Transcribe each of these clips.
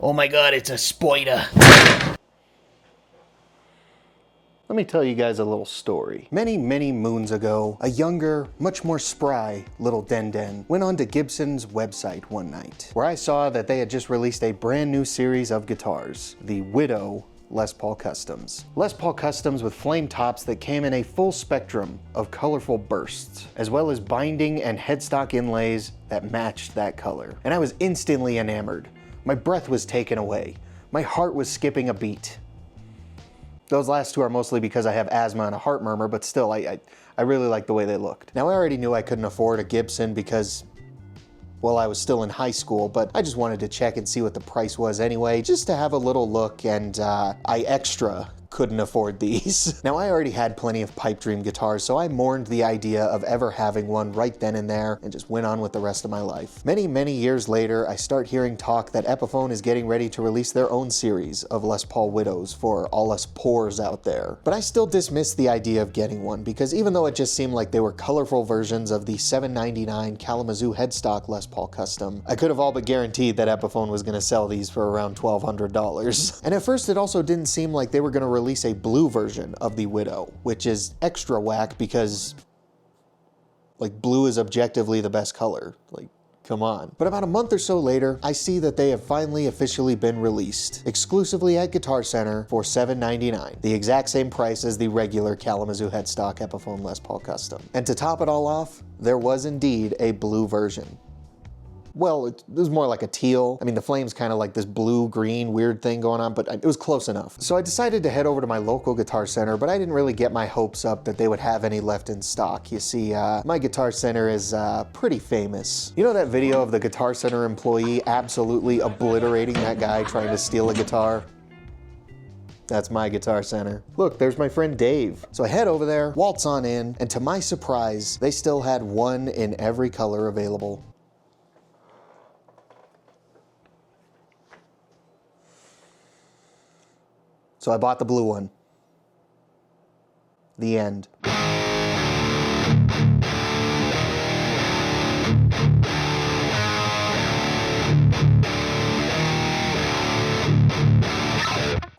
Oh my god, it's a spider. Let me tell you guys a little story. Many, many moons ago, a younger, much more spry little Den went onto Gibson's website one night, where I saw that they had just released a brand new series of guitars, the Widow Les Paul Customs. Les Paul Customs with flame tops that came in a full spectrum of colorful bursts, as well as binding and headstock inlays that matched that color. And I was instantly enamored. My breath was taken away. My heart was skipping a beat. Those last two are mostly because I have asthma and a heart murmur, but still, I really like the way they looked. Now, I already knew I couldn't afford a Gibson because, well, I was still in high school, but I just wanted to check and see what the price was anyway, just to have a little look, and I extra couldn't afford these. Now, I already had plenty of pipe dream guitars, so I mourned the idea of ever having one right then and there and just went on with the rest of my life. Many, many years later, I start hearing talk that Epiphone is getting ready to release their own series of Les Paul Widows for all us poors out there. But I still dismissed the idea of getting one, because even though it just seemed like they were colorful versions of the $7.99 Kalamazoo headstock Les Paul Custom, I could have all but guaranteed that Epiphone was going to sell these for around $1,200. And at first it also didn't seem like they were going to release a blue version of the Widow, which is extra whack because, like, blue is objectively the best color. Like, come on. But about a month or so later, I see that they have finally officially been released, exclusively at Guitar Center for $7.99, the exact same price as the regular Kalamazoo headstock Epiphone Les Paul Custom. And to top it all off, there was indeed a blue version. Well, it was more like a teal. I mean, the flame's kind of like this blue-green weird thing going on, but it was close enough. So I decided to head over to my local Guitar Center, but I didn't really get my hopes up that they would have any left in stock. You see, my Guitar Center is pretty famous. You know that video of the Guitar Center employee absolutely obliterating that guy trying to steal a guitar? That's my Guitar Center. Look, there's my friend Dave. So I head over there, waltz on in, and to my surprise, they still had one in every color available. So I bought the blue one. The end.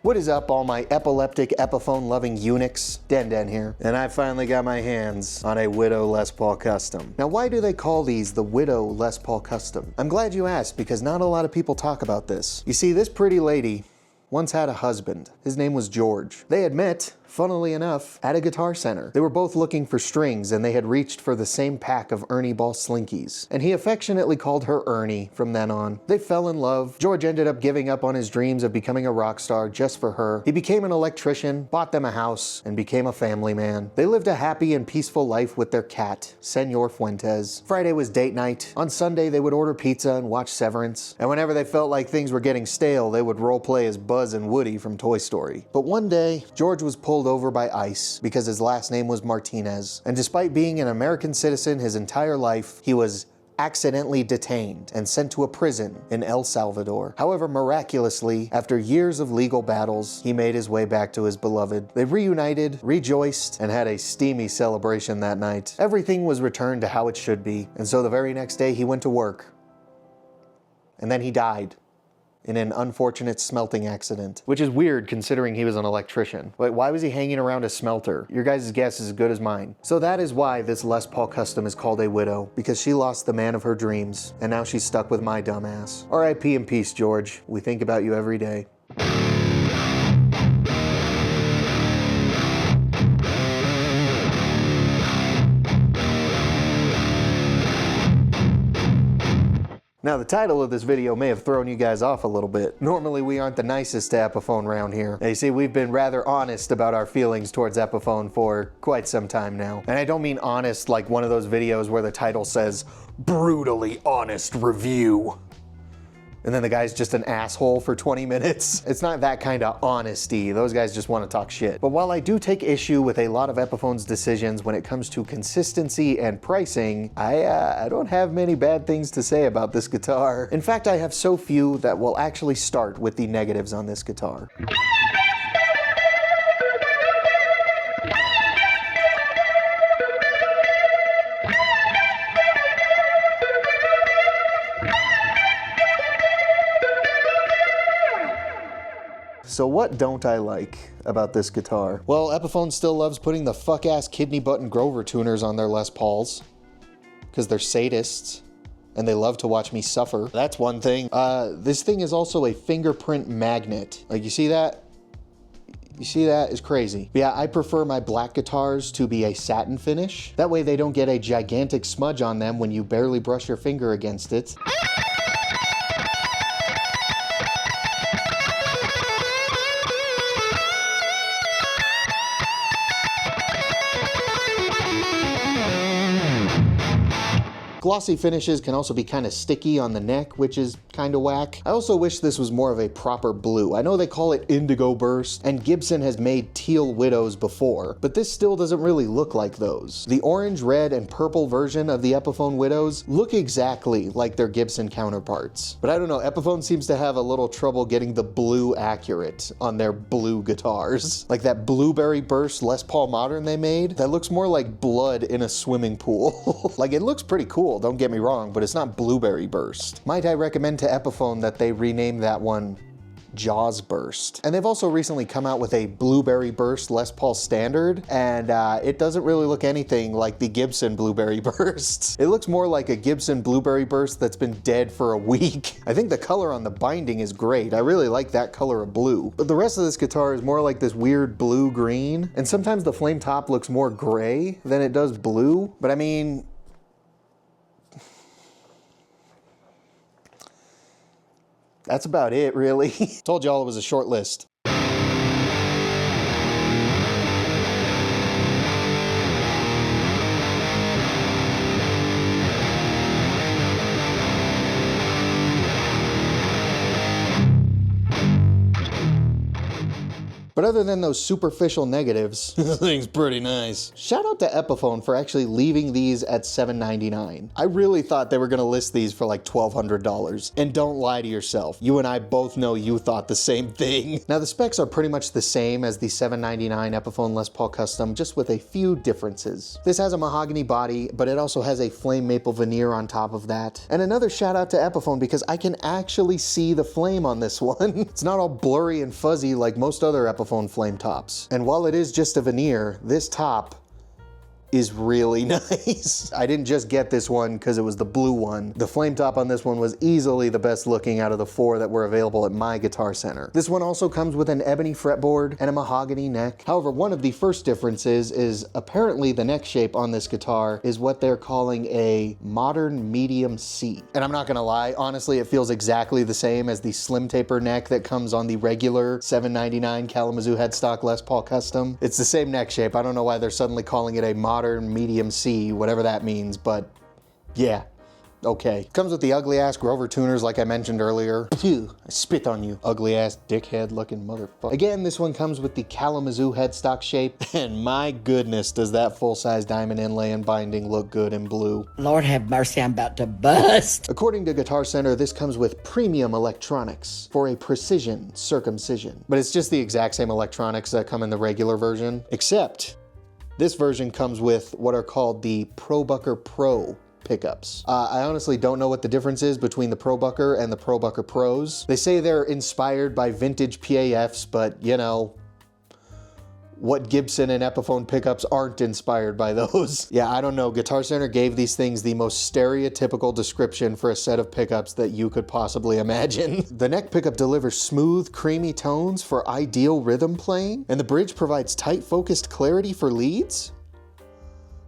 What is up, all my epileptic Epiphone loving eunuchs? Den here. And I finally got my hands on a Widow Les Paul Custom. Now, why do they call these the Widow Les Paul Custom? I'm glad you asked, because not a lot of people talk about this. You see, this pretty lady once had a husband. His name was George. They had met, funnily enough, at a Guitar Center. They were both looking for strings, and they had reached for the same pack of Ernie Ball Slinkies. And he affectionately called her Ernie from then on. They fell in love. George ended up giving up on his dreams of becoming a rock star just for her. He became an electrician, bought them a house, and became a family man. They lived a happy and peaceful life with their cat, Senor Fuentes. Friday was date night. On Sunday, they would order pizza and watch Severance. And whenever they felt like things were getting stale, they would roleplay as Buzz and Woody from Toy Story. But one day, George was pulled over by ICE because his last name was Martinez. And despite being an American citizen his entire life, he was accidentally detained and sent to a prison in El Salvador. However, miraculously, after years of legal battles, he made his way back to his beloved. They reunited, rejoiced, and had a steamy celebration that night. Everything was returned to how it should be, and so the very next day he went to work. And then he died in an unfortunate smelting accident, which is weird considering he was an electrician. But why was he hanging around a smelter? Your guys' guess is as good as mine. So that is why this Les Paul Custom is called a widow, because she lost the man of her dreams, and now she's stuck with my dumb ass. R.I.P. in peace, George. We think about you every day. Now, the title of this video may have thrown you guys off a little bit. Normally, we aren't the nicest to Epiphone around here. Now, you see, we've been rather honest about our feelings towards Epiphone for quite some time now. And I don't mean honest like one of those videos where the title says, "Brutally Honest Review." And then the guy's just an asshole for 20 minutes. It's not that kind of honesty. Those guys just want to talk shit. But while I do take issue with a lot of Epiphone's decisions when it comes to consistency and pricing, I don't have many bad things to say about this guitar. In fact, I have so few that we'll actually start with the negatives on this guitar. So what don't I like about this guitar? Well, Epiphone still loves putting the fuck-ass kidney button Grover tuners on their Les Pauls, because they're sadists, and they love to watch me suffer. That's one thing. This thing is also a fingerprint magnet. Like, you see that? You see that? It's crazy. But yeah, I prefer my black guitars to be a satin finish. That way they don't get a gigantic smudge on them when you barely brush your finger against it. Glossy finishes can also be kind of sticky on the neck, which is kind of whack. I also wish this was more of a proper blue. I know they call it indigo burst, and Gibson has made teal widows before, but this still doesn't really look like those. The orange, red, and purple version of the Epiphone widows look exactly like their Gibson counterparts. But I don't know, Epiphone seems to have a little trouble getting the blue accurate on their blue guitars. Like that blueberry burst Les Paul Modern they made, that looks more like blood in a swimming pool. Like, it looks pretty cool, don't get me wrong, but it's not blueberry burst. Might I recommend to Epiphone that they rename that one Jaws Burst. And they've also recently come out with a Blueberry Burst Les Paul Standard, and it doesn't really look anything like the Gibson Blueberry Burst. It looks more like a Gibson Blueberry Burst that's been dead for a week. I think the color on the binding is great. I really like that color of blue. But the rest of this guitar is more like this weird blue-green, and sometimes the flame top looks more gray than it does blue. But I mean, that's about it, really. Told y'all it was a short list. But other than those superficial negatives, this thing's pretty nice. Shout out to Epiphone for actually leaving these at $799. I really thought they were gonna list these for like $1,200. And don't lie to yourself. You and I both know you thought the same thing. Now the specs are pretty much the same as the $799 Epiphone Les Paul Custom, just with a few differences. This has a mahogany body, but it also has a flame maple veneer on top of that. And another shout out to Epiphone because I can actually see the flame on this one. It's not all blurry and fuzzy like most other Epiphone flame tops. And while it is just a veneer, this top is really nice. I didn't just get this one because it was the blue one. The flame top on this one was easily the best looking out of the four that were available at my Guitar Center. This one also comes with an ebony fretboard and a mahogany neck. However, one of the first differences is apparently the neck shape on this guitar is what they're calling a modern medium C. And I'm not gonna lie, honestly, it feels exactly the same as the slim taper neck that comes on the regular $799 Kalamazoo headstock Les Paul Custom. It's the same neck shape. I don't know why they're suddenly calling it a modern medium C, whatever that means, but yeah, okay. Comes with the ugly ass Grover tuners like I mentioned earlier. Phew, I spit on you, ugly ass dickhead looking motherfucker. Again, this one comes with the Kalamazoo headstock shape, and my goodness, does that full-size diamond inlay and binding look good in blue. Lord have mercy, I'm about to bust. According to Guitar Center, this comes with premium electronics for a precision circumcision. But it's just the exact same electronics that come in the regular version, except this version comes with what are called the ProBucker Pro pickups. I honestly don't know what the difference is between the ProBucker and the ProBucker Pros. They say they're inspired by vintage PAFs, but you know, what Gibson and Epiphone pickups aren't inspired by those. Yeah, I don't know. Guitar Center gave these things the most stereotypical description for a set of pickups that you could possibly imagine. The neck pickup delivers smooth, creamy tones for ideal rhythm playing, and the bridge provides tight, focused clarity for leads?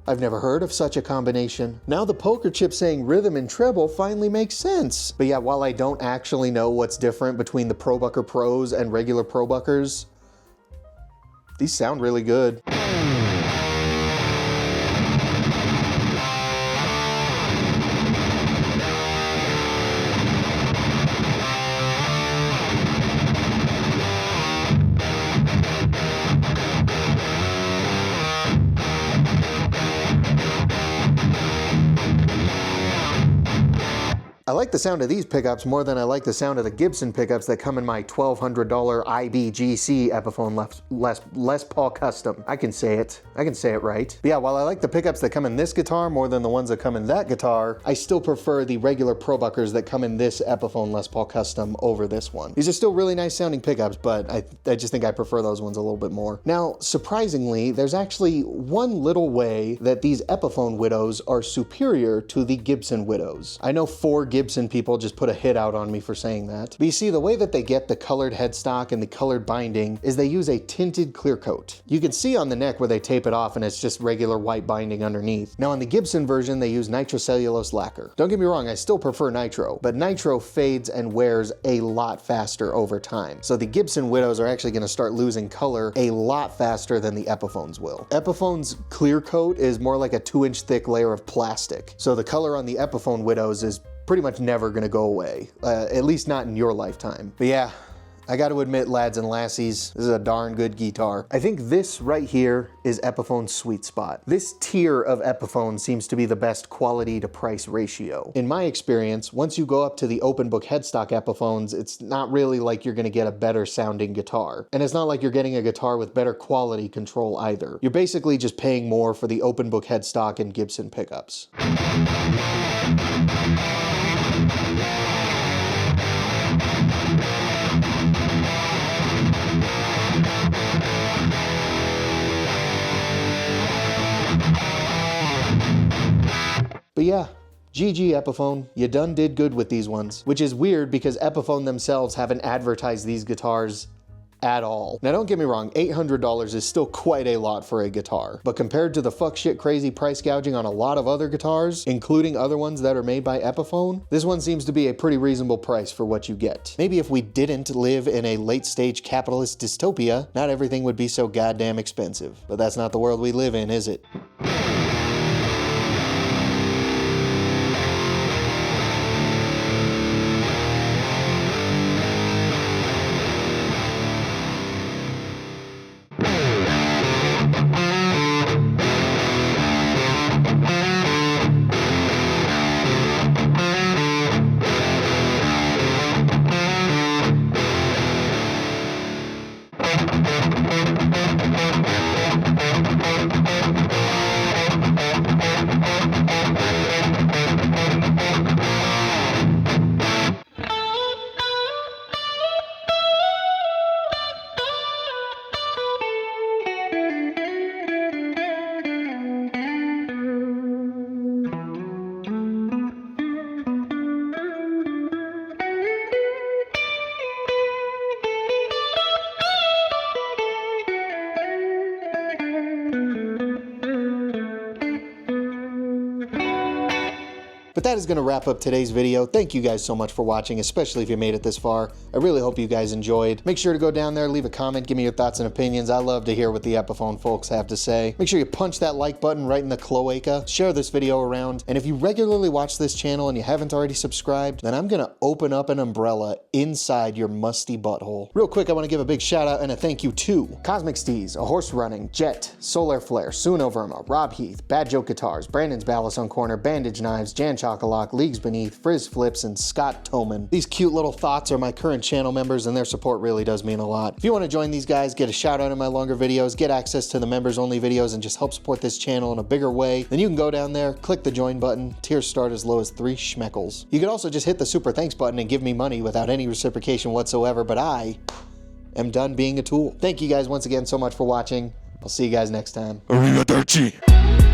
I've never heard of such a combination. Now the poker chip saying rhythm and treble finally makes sense. But yeah, while I don't actually know what's different between the ProBucker Pros and regular ProBuckers, these sound really good. I like like the sound of these pickups more than I like the sound of the Gibson pickups that come in my $1,200 IBGC Epiphone Les Paul Custom. I can say it right. But yeah, while I like the pickups that come in this guitar more than the ones that come in that guitar, I still prefer the regular Probuckers that come in this Epiphone Les Paul Custom over this one. These are still really nice sounding pickups, but I just think I prefer those ones a little bit more. Now, surprisingly, there's actually one little way that these Epiphone Widows are superior to the Gibson Widows. I know 4 Gibson people just put a hit out on me for saying that. But you see, the way that they get the colored headstock and the colored binding is they use a tinted clear coat. You can see on the neck where they tape it off and it's just regular white binding underneath. Now on the Gibson version, they use nitrocellulose lacquer. Don't get me wrong, I still prefer nitro, but nitro fades and wears a lot faster over time. So the Gibson Widows are actually going to start losing color a lot faster than the Epiphones will. Epiphone's clear coat is more like a 2-inch thick layer of plastic. So the color on the Epiphone Widows is pretty much never going to go away, at least not in your lifetime. But yeah, I got to admit, lads and lassies, this is a darn good guitar. I think this right here is Epiphone's sweet spot. This tier of Epiphone seems to be the best quality to price ratio. In my experience, once you go up to the open book headstock Epiphones, it's not really like you're gonna get a better sounding guitar. And it's not like you're getting a guitar with better quality control either. You're basically just paying more for the open book headstock and Gibson pickups. But yeah, GG Epiphone, you done did good with these ones. Which is weird because Epiphone themselves haven't advertised these guitars at all. Now don't get me wrong, $800 is still quite a lot for a guitar, but compared to the fuck shit crazy price gouging on a lot of other guitars, including other ones that are made by Epiphone, this one seems to be a pretty reasonable price for what you get. Maybe if we didn't live in a late stage capitalist dystopia, not everything would be so goddamn expensive. But that's not the world we live in, is it? But that is going to wrap up today's video. Thank you guys so much for watching, especially if you made it this far. I really hope you guys enjoyed. Make sure to go down there, leave a comment, give me your thoughts and opinions. I love to hear what the Epiphone folks have to say. Make sure you punch that like button right in the cloaca. Share this video around. And if you regularly watch this channel and you haven't already subscribed, then I'm going to open up an umbrella inside your musty butthole. Real quick, I want to give a big shout out and a thank you to Cosmic Steez, A Horse Running, Jet, Solar Flare, Suno Verma, Rob Heath, Bad Joke Guitars, Brandon's Ballast on Corner, Bandage Knives, Jan Chocolate, Leagues Beneath, Frizz Flips, and Scott Toman. These cute little thoughts are my current channel members, and their support really does mean a lot. If you want to join these guys, get a shout out in my longer videos, get access to the members only videos, and just help support this channel in a bigger way, then you can go down there, click the join button. Tiers start as low as 3 schmeckles. You can also just hit the super thanks button and give me money without any reciprocation whatsoever, but I am done being a tool. Thank you guys once again so much for watching. I'll see you guys next time. Arrivederci.